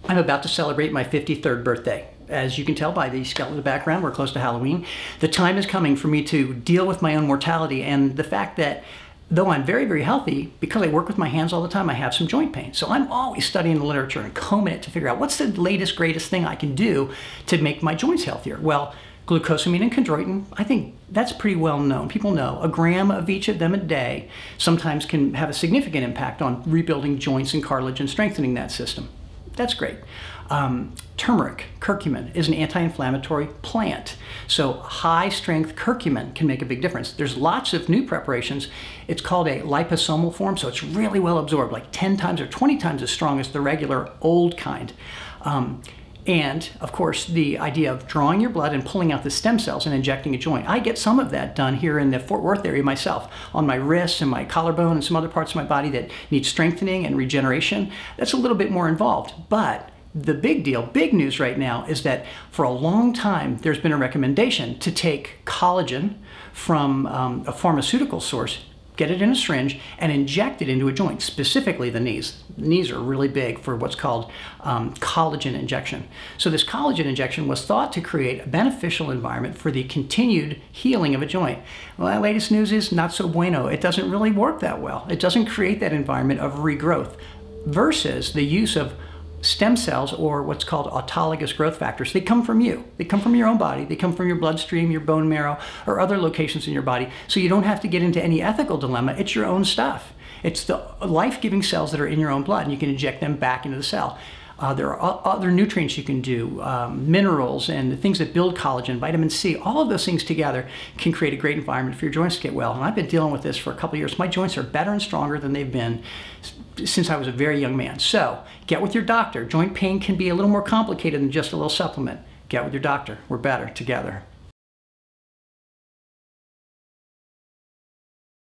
I'm about to celebrate my 53rd birthday. As you can tell by the skeletal background, we're close to Halloween. The time is coming for me to deal with my own mortality and the fact that though I'm very, very healthy, because I work with my hands all the time, I have some joint pain. So I'm always studying the literature and combing it to figure out what's the latest, greatest thing I can do to make my joints healthier. Well, glucosamine and chondroitin, I think that's pretty well known. People know a gram of each of them a day sometimes can have a significant impact on rebuilding joints and cartilage and strengthening that system. That's great. Turmeric, curcumin, is an anti-inflammatory plant. So high-strength curcumin can make a big difference. There's lots of new preparations. It's called a liposomal form, so it's really well absorbed, like 10 times or 20 times as strong as the regular old kind. And, of course, the idea of drawing your blood and pulling out the stem cells and injecting a joint. I get some of that done here in the Fort Worth area myself, on my wrists and my collarbone and some other parts of my body that need strengthening and regeneration. That's a little bit more involved, but the big deal, big news right now is that for a long time there's been a recommendation to take collagen from a pharmaceutical source, get it in a syringe, and inject it into a joint, specifically the knees. The knees are really big for what's called collagen injection. So this collagen injection was thought to create a beneficial environment for the continued healing of a joint. Well, the latest news is not so bueno. It doesn't really work that well. It doesn't create that environment of regrowth versus the use of stem cells, or what's called autologous growth factors. They come from you. They come from your own body. They come from your bloodstream, your bone marrow, or other locations in your body. So you don't have to get into any ethical dilemma. It's your own stuff. It's the life-giving cells that are in your own blood, and you can inject them back into the cell. There are other nutrients you can do, minerals and the things that build collagen, vitamin C, all of those things together can create a great environment for your joints to get well. And I've been dealing with this for a couple of years. My joints are better and stronger than they've been since I was a very young man. So get with your doctor. Joint pain can be a little more complicated than just a little supplement. Get with your doctor. We're better together.